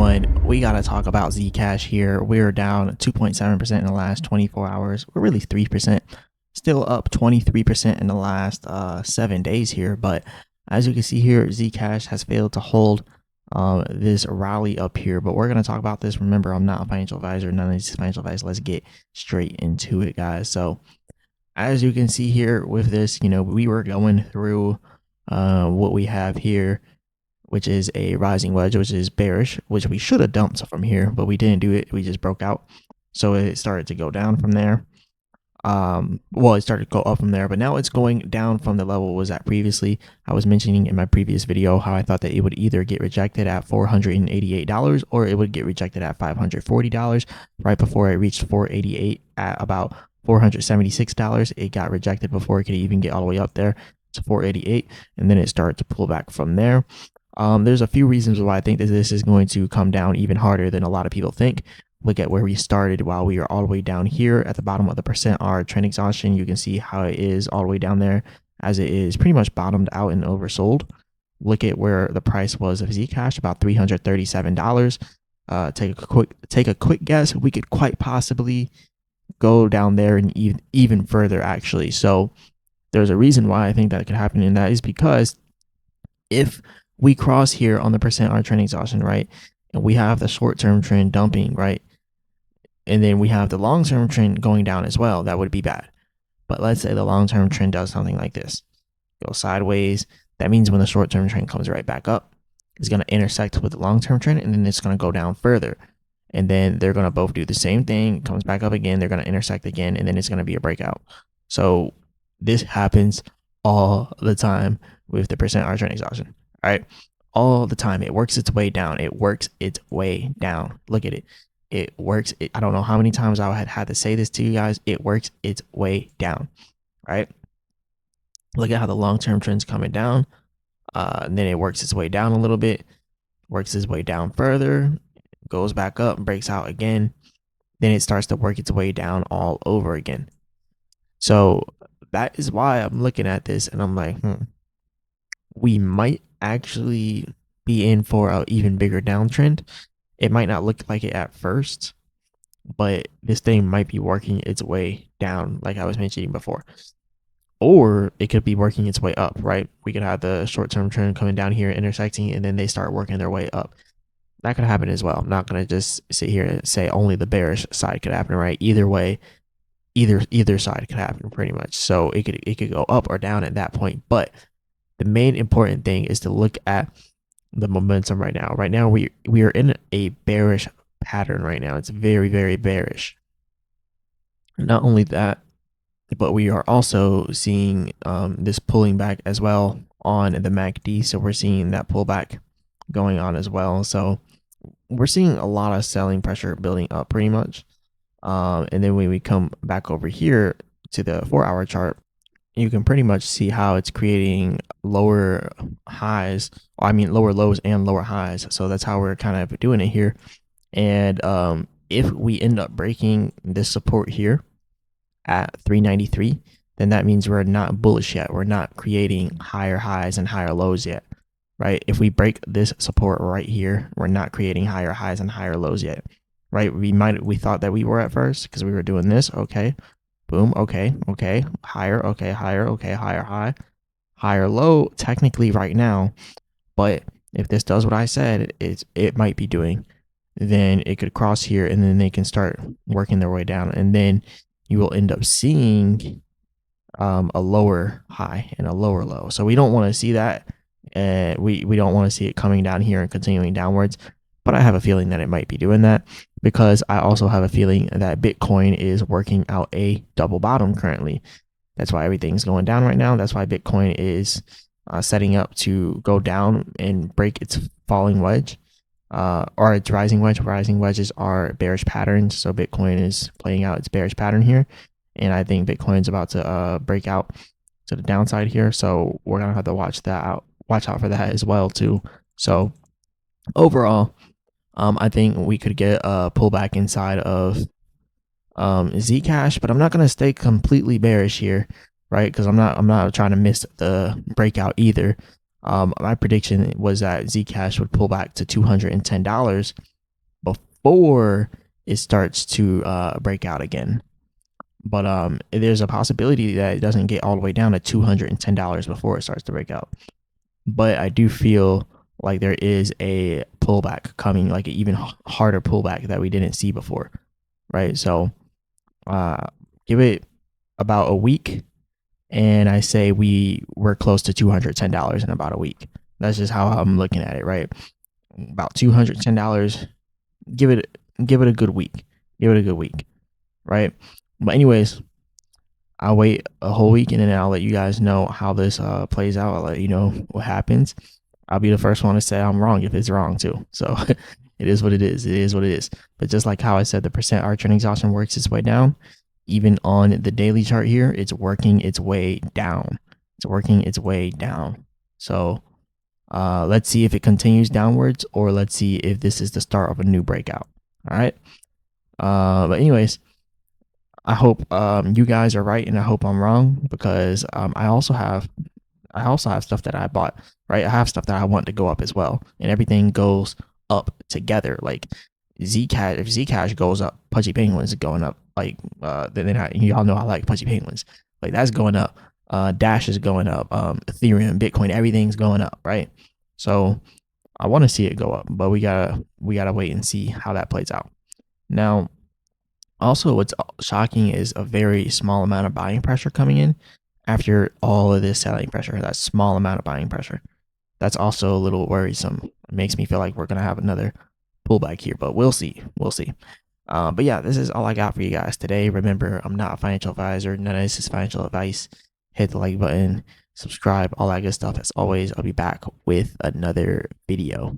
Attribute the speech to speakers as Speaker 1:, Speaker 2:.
Speaker 1: everyone, we gotta talk about Zcash here. We're down 2.7% in the last 24 hours. We're really 3%, still up 23% in the last 7 days here. But as you can see here, Zcash has failed to hold this rally up here. But we're gonna talk about this. Remember, I'm not a financial advisor. None of these financial advice. Let's get straight into it, guys. So as you can see here with this, we were going through what we have here, which is a rising wedge, which is bearish, which we should have dumped from here, but we didn't do it. We just broke out. So it started to go down from there. Well, it started to go up from there, but now it's going down from the level it was at previously. I was mentioning in my previous video how I thought that it would either get rejected at $488 or it would get rejected at $540. Right before it reached 488 at about $476, it got rejected before it could even get all the way up there to 488, and then it started to pull back from there. There's a few reasons why I think that this is going to come down even harder than a lot of people think. Look at where we started while we are all the way down here at the bottom of the %R trend exhaustion. You can see how it is all the way down there as it is pretty much bottomed out and oversold. Look at where the price was of ZCASH, about $337. Take a quick guess. We could quite possibly go down there and even further, actually. So there's a reason why I think that could happen, and that is because if we cross here on the %R trend exhaustion, right, and we have the short-term trend dumping, right, and then we have the long-term trend going down as well, that would be bad. But let's say the long-term trend does something like this, go sideways. That means when the short-term trend comes right back up, it's going to intersect with the long-term trend, and then it's going to go down further. And then they're going to both do the same thing. It comes back up again, they're going to intersect again, and then it's going to be a breakout. So this happens all the time with the %R trend exhaustion. All right, all the time. It works its way down. It works its way down. Look at it. It works. I don't know how many times I had to say this to you guys. It works its way down. Right. Look at how the long-term trend's coming down. And then it works its way down a little bit. Works its way down further. Goes back up. Breaks out again. Then it starts to work its way down all over again. So that is why I'm looking at this and I'm like, we might actually be in for an even bigger downtrend. It might not look like it at first, but this thing might be working its way down, like I was mentioning before. Or it could be working its way up, right? We could have the short-term trend coming down here, intersecting, and then they start working their way up. That could happen as well. I'm not going to just sit here and say only the bearish side could happen, right? Either way, either side could happen pretty much. So it could go up or down at that point. But the main important thing is to look at the momentum right now. Right now, we are in a bearish pattern right now. It's very, very bearish. Not only that, but we are also seeing this pulling back as well on the MACD. So we're seeing that pullback going on as well. So we're seeing a lot of selling pressure building up pretty much. And then when we come back over here to the 4-hour chart, you can pretty much see how it's creating lower highs. Lower lows and lower highs. So that's how we're kind of doing it here. And if we end up breaking this support here at 393, then that means we're not bullish yet. We're not creating higher highs and higher lows yet, right? If we break this support right here, we're not creating higher highs and higher lows yet, right? We thought that we were at first because we were doing this. Okay. Boom. Okay. Higher. Okay. Higher. Okay. Higher high. Higher low technically right now. But if this does what I said, it might be doing, then it could cross here and then they can start working their way down. And then you will end up seeing a lower high and a lower low. So we don't want to see that. We don't want to see it coming down here and continuing downwards. But I have a feeling that it might be doing that because I also have a feeling that Bitcoin is working out a double bottom currently. That's why everything's going down right now. That's why Bitcoin is setting up to go down and break its falling wedge or its rising wedge. Rising wedges are bearish patterns. So Bitcoin is playing out its bearish pattern here. And I think Bitcoin's about to break out to the downside here. So we're going to have to watch out for that as well too. So overall, I think we could get a pullback inside of ZCASH, but I'm not going to stay completely bearish here, right? Because I'm not trying to miss the breakout either. My prediction was that ZCASH would pull back to $210 before it starts to break out again. But there's a possibility that it doesn't get all the way down to $210 before it starts to break out. But I do feel like there is a pullback coming, like an even harder pullback that we didn't see before, right? So give it about a week, and I say we're close to $210 in about a week. That's just how I'm looking at it, right? About $210. Give it a good week. Give it a good week, right? But anyways, I'll wait a whole week and then I'll let you guys know how this plays out. I'll let you know what happens. I'll be the first one to say I'm wrong if it's wrong too. So it is what it is. It is what it is. But just like how I said, the percent arc trend exhaustion works its way down. Even on the daily chart here, it's working its way down. It's working its way down. So let's see if it continues downwards, or let's see if this is the start of a new breakout. All right. But anyways, I hope you guys are right, and I hope I'm wrong, because I also have stuff that I bought, right? I have stuff that I want to go up as well, and everything goes up together. Like ZCASH, if ZCASH goes up, Pudgy Penguins is going up. Like then y'all know I like Pudgy Penguins. Like that's going up. Dash is going up. Ethereum, Bitcoin, everything's going up, right? So I want to see it go up, but we gotta wait and see how that plays out. Now, also, what's shocking is a very small amount of buying pressure coming in after all of this selling pressure. That small amount of buying pressure. That's also a little worrisome. It makes me feel like we're gonna have another pullback here, but we'll see. We'll see. But yeah, this is all I got for you guys today. Remember, I'm not a financial advisor. None of this is financial advice. Hit the like button, subscribe, all that good stuff. As always, I'll be back with another video.